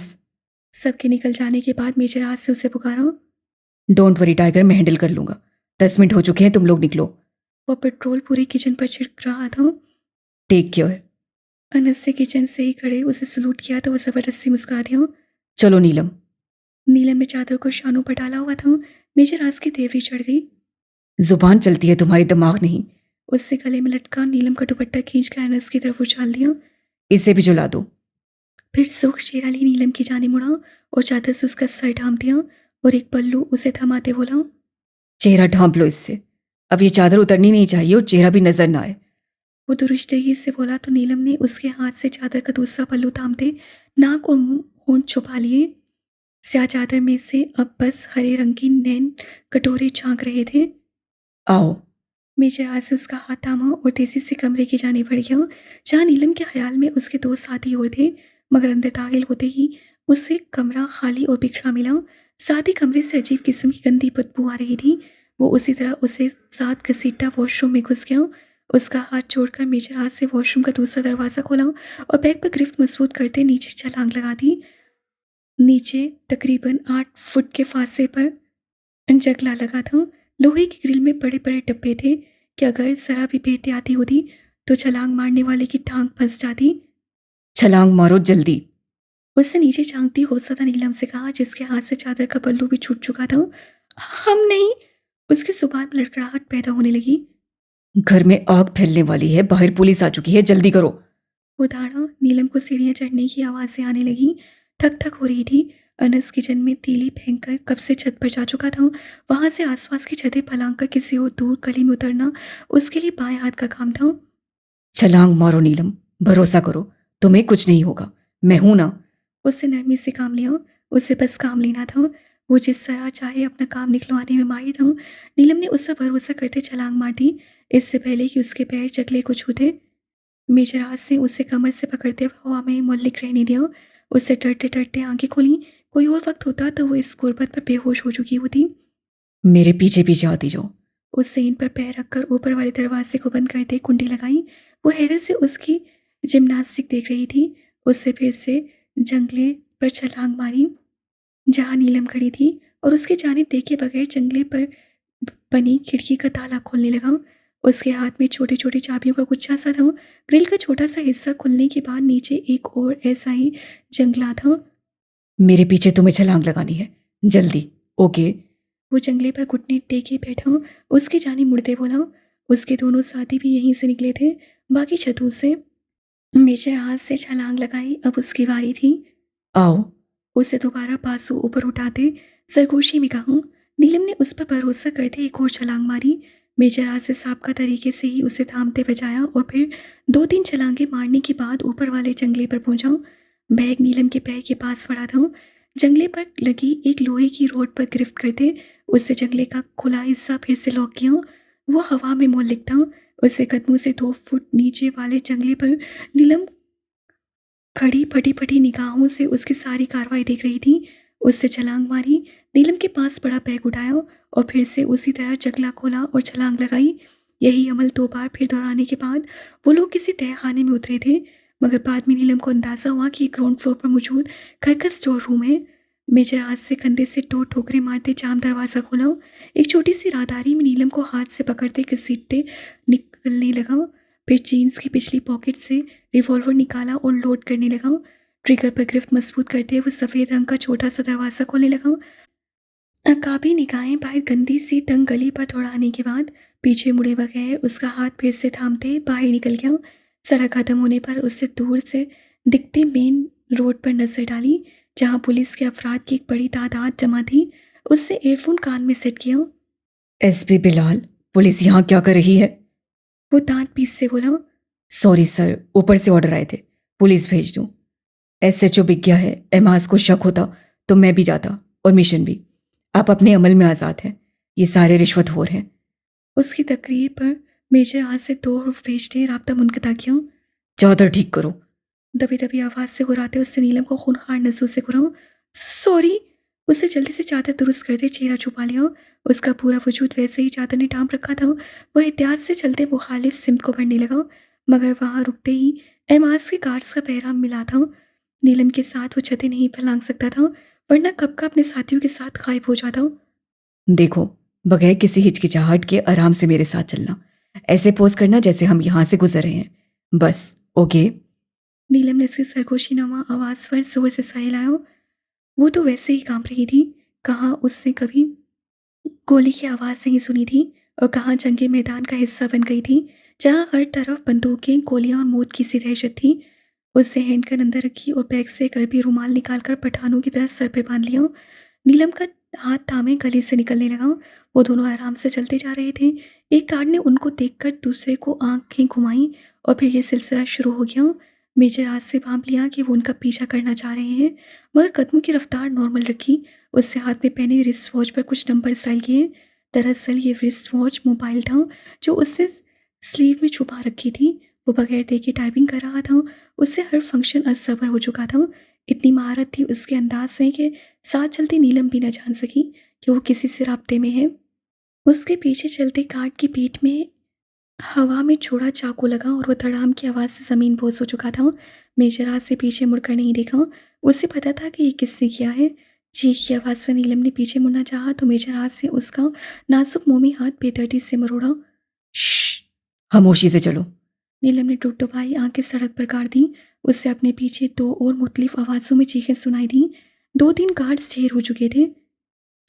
Speaker 1: सबके निकल जाने के बाद मेजर आस से उसे पुकारा। डोंट वरी टाइगर, मैं हैंडल कर लूंगा। 10 मिनट हो चुके हैं, तुम लोग निकलो। वो पेट्रोल पूरी किचन पर छिड़क रहा था। Take care. अनस से किचन से ही खड़े उसे सलूट किया तो वो जबरदस्ती मुस्कुरा दिया। चलो नीलम। नीलम ने चादर को शानों पर डाला हुआ था। मेजर आस की देवरी चढ़ गई। जुबान चलती है तुम्हारी, दिमाग नहीं। उससे गले में लटका नीलम का दुपट्टा खींच कर अनस की तरफ उछाल दिया। इसे भी जुला दो। फिर सुर्ख चेहरा ली नीलम की जाने मुड़ा और चादर से उसका सर ढांप दिया और एक पल्लू उसे थमाते बोला। चेहरा ढांप लो इससे। अब ये चादर उतरनी नहीं चाहिए और चेहरा भी नजर ना आए। वो दुरुस्तगी से बोला तो नीलम ने उसके हाथ से चादर का दूसरा पल्लू थामते नाक और मुंह होंठ छुपा लिए। स्याह चादर में से अब बस हरे रंग की नैन कटोरे झांक रहे थे। आओ। मेजर हाथ से उसका हाथ थामा और तेजी से कमरे की जाने बढ़ गया, जहाँ नीलम के ख्याल में उसके 2 साथी और थे। मगर अंदर दाखिल होते ही उसे कमरा खाली और बिखरा मिला। साथ ही कमरे से अजीब किस्म की गंदी बदबू आ रही थी। वो उसी तरह उसे साथ घसीटता वॉशरूम में घुस गया। उसका हाथ छोड़कर मेजर हाथ से वॉशरूम का दूसरा दरवाज़ा खोला और बैग पर गिरफ्त मजबूत करते नीचे छलांग लगा दी। नीचे तकरीबन 8 फुट के फासले पर जगला लगा था। लोहे की ग्रिल में बड़े बड़े डब्बे थे कि अगर जरा भी बेहतियाती होती तो छलांग मारने वाले की टांग फंस जाती। छलांग मारो जल्दी। उससे नीचे झांकती हौसला नीलम से कहा, जिसके हाथ से चादर का पल्लू भी छूट चुका था। हम नहीं। उसकी जुबान में लड़खड़ाहट पैदा होने लगी। घर में आग फैलने वाली है, बाहर पुलिस आ चुकी है, जल्दी करो। वो धाड़ा। नीलम को सीढ़ियां चढ़ने की आवाज़ें आने लगी। ठक ठक हो रही थी। अनस किचन में तीली फेंक कर कब से छत पर जा चुका था। वहां से आसपास की छतें फलांग कर किसी और दूर गली में उतरना उसके लिए बाएं हाथ का काम था। छलांग मारो नीलम, भरोसा करो, तुम्हें कुछ नहीं होगा, मैं हूं ना। उससे नरमी से काम लिया। उसे बस काम लेना था। वो जिस तरह चाहे अपना काम निकलवाने में माहिर था। नीलम ने उस पर भरोसा करते छलांग मार दी, इससे पहले कि उसके पैर जगले को छूते। मेजर हाथ से उसे कमर से पकड़ते हुए हवा में मुल्लिक रहने दिया। उससे डरते डरते आंखें खोली। कोई और वक्त होता तो वो इस गुर्बत पर बेहोश हो चुकी होती। मेरे पीछे पीछे आती जाओ। उससे इन पर पैर रखकर ऊपर वाले दरवाजे को बंद करते कुंडी लगाई। वो हैरत से उसकी जिम्नास्टिक देख रही थी। उससे फिर से जंगले पर छलांग मारी जहाँ नीलम खड़ी थी और उसकी जानिब देखे बगैर जंगले पर बनी खिड़की का ताला खोलने लगा। उसके हाथ में छोटी छोटी चाबियों का गुच्छा सा था। ग्रिल का छोटा सा हिस्सा खुलने के बाद नीचे एक और ऐसा ही जंगला था। मेरे पीछे तुम्हें छलांग लगानी है, जल्दी। ओके। वो जंगले पर घुटने टेके बैठा उसकी जानिब मुड़ते बोला। उसके दोनों साथी भी यहीं से निकले थे, बाकी छतों से। मेजर हाथ से छलांग लगाई, अब उसकी बारी थी। आओ। उसे दोबारा बाजू ऊपर उठाते सरगोशी में कहा। नीलम ने उस पर भरोसा करते एक और छलांग मारी। मेजर हाथ से साबका तरीके से ही उसे थामते बजाया और फिर 2-3 छलांगे मारने के बाद ऊपर वाले जंगले पर पहुंचा। बैग नीलम के पैर के पास पड़ा था। जंगले पर लगी एक लोहे की रोड पर गिरफ्त करते उससे जंगले का खुला हिस्सा फिर से लॉक किया। वो हवा में मोलिक था। उससे कदमों से 2 फुट नीचे वाले जंगले पर नीलम खड़ी फटी फटी निगाहों से उसकी सारी कार्रवाई देख रही थी। उससे छलांग मारी, नीलम के पास बड़ा बैग उठाया और फिर से उसी तरह जंगला खोला और छलांग लगाई। यही अमल 2 बार फिर दोहराने के बाद वो लोग किसी तय खाने में उतरे थे। मगर बाद में नीलम को अंदाजा हुआ कि ग्राउंड फ्लोर पर मौजूद घर का स्टोर रूम है। मेजर हाथ से कंधे से 2 ठोकरे मारते जाम दरवाज़ा खोला। एक छोटी सी राहदारी में नीलम को हाथ से पकड़ते घसीटते निकलने लगा। फिर जीन्स की पिछली पॉकेट से रिवॉल्वर निकाला और लोड करने लगा। ट्रिगर पर गिरफ्त मजबूत करते हुए सफ़ेद रंग का छोटा सा दरवाज़ा खोलने लगा। काबी निगाहें बाहर गंदी सी तंग गली पर थोड़ा आने के बाद पीछे मुड़े बगैर उसका हाथ फिर से थामते बाहर निकल गया। सड़क खत्म होने पर उससे दूर से दिखते मेन रोड पर नजर डाली, जहां पुलिस के अफराद की एक बड़ी तादाद जमा थी। उससे एयरफोन कान में सेट किया। एसपी बिलाल, पुलिस यहाँ क्या कर रही है? वो दांत पीस से बोला। सॉरी सर, ऊपर से ऑर्डर आए थे, पुलिस भेज दूं। एसएचओ बिक गया है, एमाज को शक होता तो मैं भी जाता, और मिशन भी। आप अपने अमल में आज़ाद हैं, ये सारे रिश्वतखोर हैं। उसकी तकरीर पर मेजर हाथ से दो हर्फ भेजते राब्ता मुनक़ता किया। चादर ठीक करो। दबी दबी आवाज़ से घुराते उससे नीलम को खूनखार नसों से घुरा। सॉरी। उसे जल्दी से चादर दुरुस्त करते चेहरा छुपा लिया। उसका पूरा वजूद वैसे ही चादर ने ढांप रखा था। वह एहतियात से चलते मुखालिफ सिमत को बढ़ने लगा, मगर वहां रुकते ही एमाज के गार्ड्स का पहरा मिला था। नीलम के साथ वो छतें नहीं फैलांग सकता था, वरना कब का अपने साथियों के साथ गायब हो जाता। देखो, बगैर किसी हिचकिचाहट के आराम से मेरे साथ चलना, ऐसे पोज करना जैसे हम यहाँ से गुजर रहे हैं, बस। ओके? नीलम ने उसकी सरगोशी नमा आवाज पर जोर से सह लाया। वो तो वैसे ही कांप रही थी। कहाँ उसने कभी गोली की आवाज नहीं सुनी थी, और कहाँ जंगे मैदान का हिस्सा बन गई थी, जहाँ हर तरफ बंदूकें, गोलियां और मौत की सी दहशत थी। उससे हैंडगन अंदर रखी और बैग से गर्भी रुमाल निकालकर पठानों की तरह सर पे बांध लिया। नीलम का हाथ थामे गली से निकलने लगा। वो दोनों आराम से चलते जा रहे थे। एक गार्ड ने उनको देखकर दूसरे को आंखें घुमाई, और फिर ये सिलसिला शुरू हो गया। मेजर आज से भांप लिया कि वो उनका पीछा करना चाह रहे हैं, मगर कदमों की रफ्तार नॉर्मल रखी। उससे हाथ में पहने रिस्ट वॉच पर कुछ नंबर स्टाइल किए। दरअसल ये रिस्ट वॉच मोबाइल था, जो उससे स्लीव में छुपा रखी थी। वो बगैर देखे टाइपिंग कर रहा था। उससे हर फंक्शन असबर हो चुका था। इतनी महारत थी उसके अंदाज में कि साथ चलती नीलम भी न जान सकी कि वो किसी से राब्ते में है। उसके पीछे चलते कार्ड की पीठ में हवा में छोड़ा चाकू लगा, और वो धड़ाम की आवाज़ से ज़मीन बोझ हो चुका था। मेजर हाथ से पीछे मुड़कर नहीं देखा। उसे पता था कि ये किसने किया है। चीख की आवाज़ से नीलम ने पीछे मुड़ना चाहा तो मेजर हाथ से उसका नाजुक मोमी हाथ बेदर्दी से मरोड़ा। श्श, खामोशी से चलो। नीलम ने टुटुपाई आंखें सड़क पर गाड़ दी। उससे अपने पीछे दो और मुख्तलिफ आवाज़ों में चीखें सुनाई दी। 2-3 गार्ड्स ढेर हो चुके थे।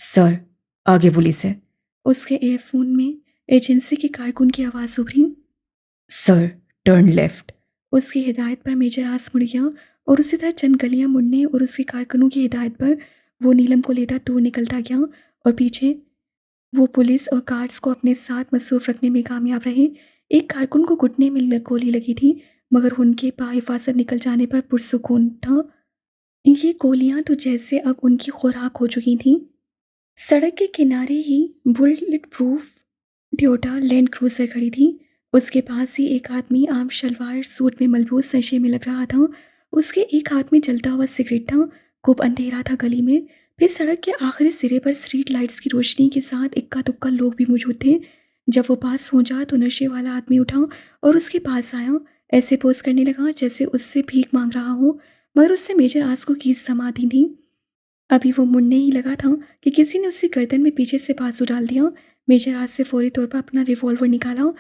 Speaker 1: सर, आगे पुलिस है। उसके एयरफोन में एजेंसी के कारकुन की आवाज़ उभरी। Sir, turn left. उसकी हिदायत पर मेजर आस मुड़ गया, और उसी तरह चंद गलियां मुड़ने और उसके कारकुनों की हिदायत पर वो नीलम को लेता दूर निकलता गया। और पीछे वो पुलिस और गार्ड्स को अपने साथ मसरूफ रखने में कामयाब रहे। एक कारकुन को घुटने में गोली लगी थी, मगर उनके बाहिफाजत निकल जाने पर पुरसुकून था। ये गोलियां तो जैसे अब उनकी खुराक हो चुकी थीं। सड़क के किनारे ही bullet proof Toyota Land Cruiser खड़ी थी। उसके पास ही एक आदमी आम शलवार सूट में मलबूस नशे में लग रहा था। उसके एक हाथ में जलता हुआ सिगरेट था। खूब अंधेरा था गली में। फिर सड़क के आखिरी सिरे पर स्ट्रीट लाइट्स की रोशनी के साथ इक्का दुक्का लोग भी मौजूद थे। जब वो पास पहुंचा तो नशे वाला आदमी उठा और उसके पास आया। ऐसे पोज करने लगा जैसे उससे भीख मांग रहा हो, मगर उससे मेजर आस को कीस समा दी थी। अभी वो मुड़ने ही लगा था कि किसी ने उसकी गर्दन में पीछे से बाजू डाल दिया। मेजर हाथ से फौरी तौर पर अपना रिवॉल्वर निकाला।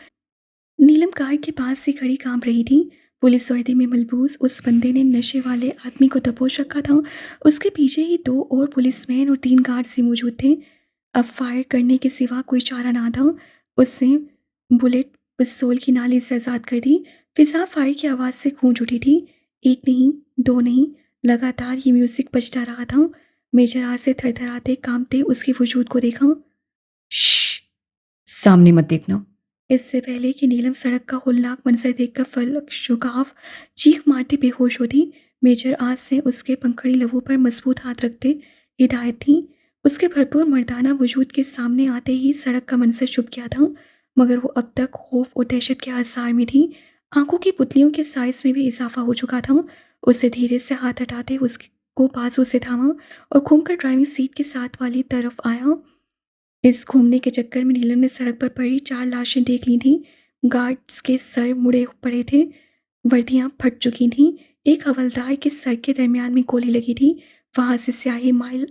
Speaker 1: नीलम कार के पास से खड़ी कांप रही थी। पुलिस वर्दी में मलबूस उस बंदे ने नशे वाले आदमी को दबोच रखा था। उसके पीछे ही 2 और पुलिसमैन और 3 गार्ड्स ही मौजूद थे। अब फायर करने के सिवा कोई चारा ना था। उसने बुलेट पिस्तौल की नाली से आज़ाद कर दी। फिजा फायर की आवाज़ से गूंज उठी थी। एक नहीं, 2 नहीं, लगातार ये म्यूजिक बजता रहा था। मेजर हाथ से थरथराते कांपते उसके वजूद को देखा। श्श, सामने मत देखना। इससे पहले कि नीलम सड़क का होलनाक मंजर देखकर फलक शुगाफ चीख मारती बेहोश होती, मेजर आज से उसके पंखड़ी लहू पर मजबूत हाथ रखते हिदायत थी। उसके भरपूर मर्दाना वजूद के सामने आते ही सड़क का मंजर छुप गया था, मगर वो अब तक खौफ और दहशत के आसार में थी। आंखों की पुतलियों के साइज में भी इजाफा हो चुका था। उसे धीरे से हाथ हटाते उसको बाजू से थामा और घूमकर ड्राइविंग सीट के साथ वाली तरफ आया। इस घूमने के चक्कर में नीलम ने सड़क पर पड़ी 4 लाशें देख ली थीं। गार्ड्स के सर मुड़े पड़े थे, वर्दियां फट चुकी थीं। एक हवलदार के सर के दरमियान में गोली लगी थी। वहां से स्याही माइल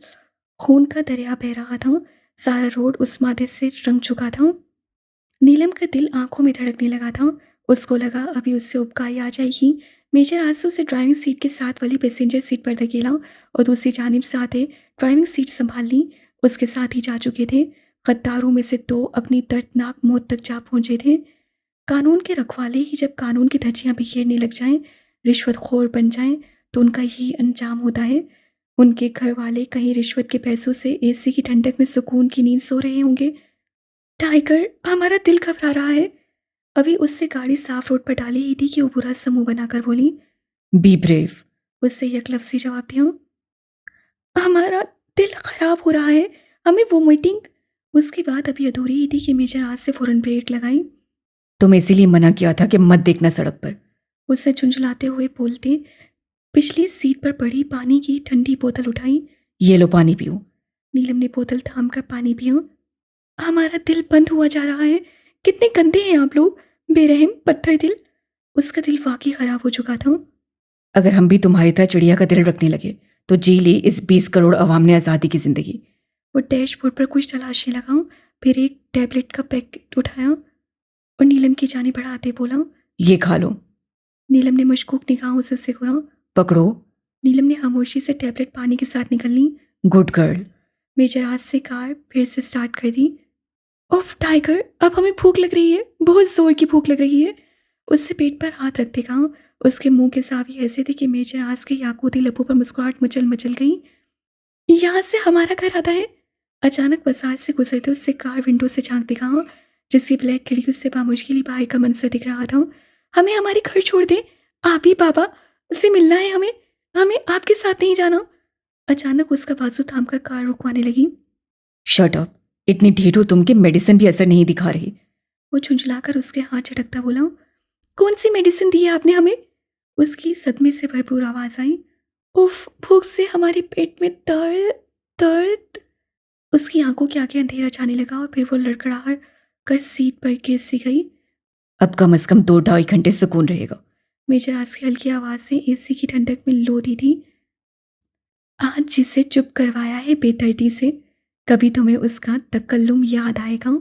Speaker 1: खून का दरिया बह रहा था। सारा रोड उस मादे से रंग चुका था। नीलम का दिल आंखों में धड़कने लगा था। उसको लगा अभी उससे उबकाई आ जाएगी। मेजर आंसू से ड्राइविंग सीट के साथ वाली पैसेंजर सीट पर धकेला और दूसरी जानिब से आते ड्राइविंग सीट संभाल ली। उसके साथ ही जा चुके थे। गद्दारों में से 2 अपनी दर्दनाक मौत तक जा पहुंचे थे। कानून के रखवाले ही जब कानून की धज्जियां बिखेरने लग जाएं, रिश्वतखोर बन जाएं, तो उनका यही अंजाम होता है। उनके घर वाले कहीं रिश्वत के पैसों से एसी की ठंडक में सुकून की नींद सो रहे होंगे। टाइगर, हमारा दिल घबरा रहा है। अभी उससे गाड़ी साफ रोड पर डाली ही थी कि वो बुरा समूह बनाकर बोली, बी ब्रेव। उससे यकलफ्सी जवाब दिया, हमारा दिल खराब हो रहा है, हमें वोमिटिंग। उसकी बात अभी अधूरी ही थी कि मेजर आज से फौरन ब्रेक लगाई। तुम्हें इसीलिए मना किया था कि मत देखना सड़क पर, उससे झुंझलाते हुए बोलते पिछली सीट पर पड़ी पानी की ठंडी बोतल उठाई। ये लो पानी पियो। नीलम ने बोतल थाम कर पानी पिया। हमारा दिल बंद हुआ जा रहा है। कितने गंदे हैं आप लोग, बेरहम पत्थर दिल। उसका दिल वाकई खराब हो चुका था। अगर हम भी तुम्हारी तरह चिड़िया का दिल रखने लगे तो जी ली इस 20 करोड़ अवाम ने आज़ादी की जिंदगी। वो डैशबोर्ड पर कुछ तलाशने लगा, फिर एक टैबलेट का पैकेट उठाया और नीलम की जाने बढ़ाते बोला, ये खा लो। नीलम ने मशकूक निगाहों से उसे घूरा। पकड़ो। नीलम ने खामोशी से टैबलेट पानी के साथ निकल ली। Good girl. मेजर आज से कार फिर से स्टार्ट कर दी। उफ टाइगर, अब हमें भूख लग रही है, बहुत जोर की भूख लग रही है। उससे पेट पर हाथ रखते कहा। उसके मुंह के सावे ऐसे थे कि मेजर आज के याकूती लबों पर मुस्कुराहट मचल मचल गई। यहाँ से हमारा घर आता है। अचानक बाजार से गुजरते उससे कार विंडो से झांकते कहा, जिसकी ब्लैक खिड़की उससे बामुश्किल ही बाहर का मंजर दिख रहा था। हमें हमारे घर छोड़ दे, आप ही बाबा से मिलना है हमें, हमें आपके साथ नहीं जाना। अचानक उसका बाजू थामकर कार रुकवाने लगी। शट अप, इतनी ढीठ हो तुम कि मेडिसिन भी असर नहीं दिखा रही। वो झुंझलाकर उसके हाथ झटकता बोला, कौन सी मेडिसिन दी है आपने हमें? उसकी सदमे से भरपूर आवाज आई। उफ, भूख से हमारे पेट में दर्द दर्द। उसकी आंखों के आगे अंधेरा छाने लगा और फिर वो लड़खड़ाहट कर सीट पर गिर सी गई। अब कम से कम 2-2.5 घंटे सुकून रहेगा। मेजर आज की हल्की आवाज से एसी की ठंडक में लोधी थी। आज जिसे चुप करवाया है बेदर्दी से, कभी तुम्हें उसका तकल्लुम याद आएगा।